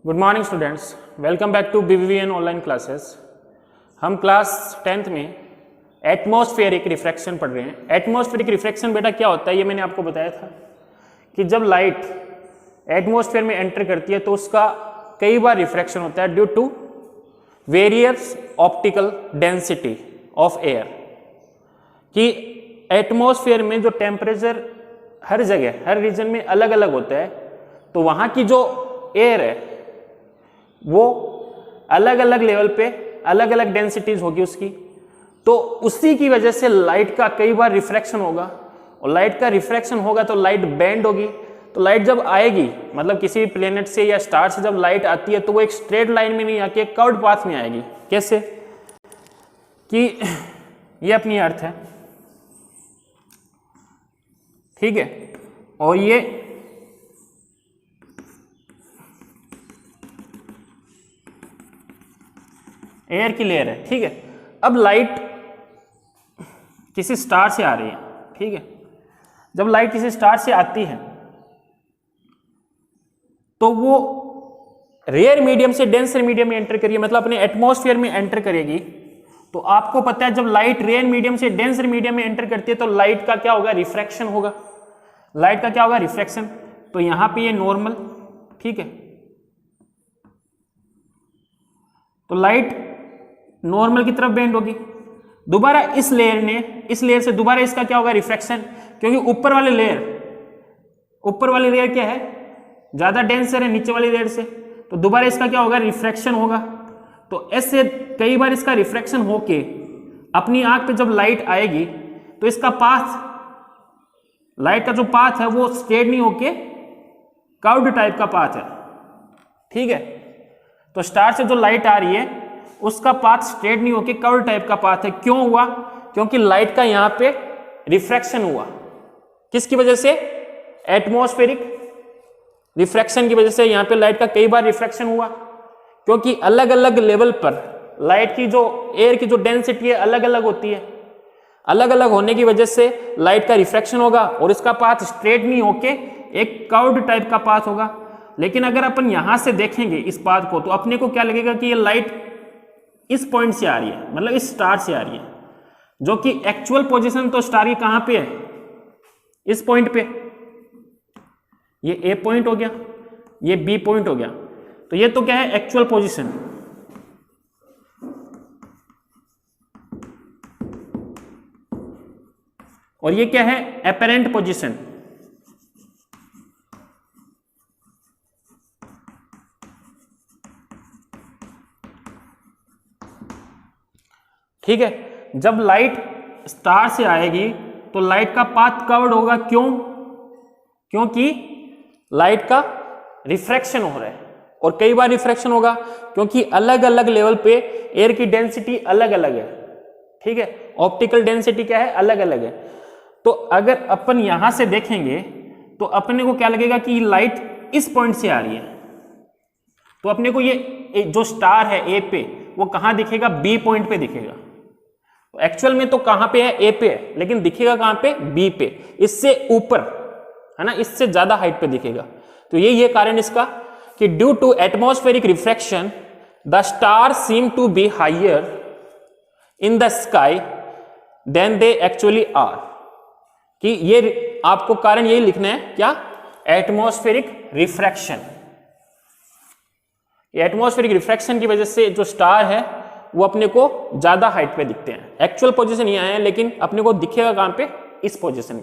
Good morning students, welcome back to BVVN online classes. हम class 10th में atmospheric refraction पढ़ रहे हैं। एटमॉस्फेरिक रिफ्रैक्शन बेटा क्या होता है, ये मैंने आपको बताया था कि जब लाइट एटमॉस्फेयर में एंटर करती है तो उसका कई बार रिफ्रैक्शन होता है due to various optical density of air. कि एटमॉस्फेयर में जो टेम्परेचर हर जगह हर रीजन में अलग अलग होता है, तो वहाँ की जो एयर है वो अलग अलग लेवल पे अलग अलग डेंसिटीज होगी उसकी, तो उसी की वजह से लाइट का कई बार रिफ्रैक्शन होगा। और लाइट का रिफ्रैक्शन होगा तो लाइट बेंड होगी। तो लाइट जब आएगी, मतलब किसी भी प्लेनेट से या स्टार से जब लाइट आती है तो वो एक स्ट्रेट लाइन में नहीं आके कर्व्ड पाथ में आएगी। कैसे कि ये अपनी अर्थ है, ठीक है, और ये एयर की लेयर है, ठीक है। अब लाइट किसी स्टार से आ रही है, ठीक है। जब लाइट किसी स्टार से आती है तो वो रेयर मीडियम से डेंसर मीडियम में एंटर करेगी, मतलब अपने एटमॉस्फेयर में एंटर करेगी। तो आपको पता है जब लाइट रेयर मीडियम से डेंसर मीडियम में एंटर करती है तो लाइट का क्या होगा, रिफ्रैक्शन होगा। लाइट का क्या होगा, रिफ्रैक्शन। तो यहां पे ये नॉर्मल, ठीक है, तो लाइट नॉर्मल की तरफ बेंड होगी। दोबारा इस लेयर से दोबारा इसका क्या होगा, रिफ्रैक्शन, क्योंकि ऊपर वाली लेयर क्या है, ज्यादा डेंसर है नीचे वाली लेयर से, तो दोबारा इसका क्या होगा, रिफ्रैक्शन होगा। तो ऐसे कई बार इसका रिफ्रैक्शन होके अपनी आंख पे जब लाइट आएगी तो इसका पाथ, लाइट का जो पाथ है वो स्ट्रेट नहीं होके कर्व्ड टाइप का पाथ है, ठीक है। तो स्टार से जो लाइट आ रही है उसका पाथ स्ट्रेट नहीं होके कर्व टाइप का पाथ है। क्यों हुआ, क्योंकि लाइट का यहां पे रिफ्रैक्शन हुआ। किसकी वजह से, एटमॉस्फेरिक रिफ्रैक्शन की वजह से यहां पे लाइट का कई बार रिफ्रैक्शन हुआ, क्योंकि अलग अलग लेवल पर लाइट की जो एयर की जो डेंसिटी है अलग अलग होती है। अलग अलग होने की वजह से लाइट का रिफ्रैक्शन होगा और इसका पाथ स्ट्रेट नहीं होके एक कर्व्ड टाइप का पाथ होगा। लेकिन अगर अपन यहां से देखेंगे इस पाथ को तो अपने को क्या लगेगा कि ये लाइट इस पॉइंट से आ रही है, मतलब इस स्टार से आ रही है, जो कि एक्चुअल पोजीशन तो स्टार की कहां पे है, इस पॉइंट पे। ये ए पॉइंट हो गया, ये बी पॉइंट हो गया, तो ये तो क्या है, एक्चुअल पोजीशन। और ये क्या है, एपरेंट पोजीशन। ठीक है। जब लाइट स्टार से आएगी तो लाइट का पाथ कर्व्ड होगा। क्यों, क्योंकि लाइट का रिफ्रैक्शन हो रहा है। और कई बार रिफ्रैक्शन होगा क्योंकि अलग अलग लेवल पे एयर की डेंसिटी अलग अलग है, ठीक है। ऑप्टिकल डेंसिटी क्या है, अलग अलग है। तो अगर अपन यहां से देखेंगे तो अपने को क्या लगेगा कि लाइट इस पॉइंट से आ रही है, तो अपने को ये जो स्टार है ए पे वो कहां दिखेगा, बी पॉइंट पे दिखेगा। एक्चुअल में तो कहां पे है, ए पे है, लेकिन दिखेगा कहां पे, बी पे, इससे ऊपर है ना, इससे ज्यादा हाइट पे दिखेगा। तो ये कारण इसका कि due to atmospheric refraction the star seem to be higher in the sky than they actually are. कि ये आपको कारण यही लिखना है, क्या, एटमॉस्फेरिक रिफ्रैक्शन। एटमॉस्फेरिक रिफ्रैक्शन की वजह से जो स्टार है वो अपने को ज्यादा हाइट पे दिखते हैं। एक्चुअल पोजीशन यहाँ है लेकिन अपने को दिखेगा कहां पे, इस पोजीशन पे।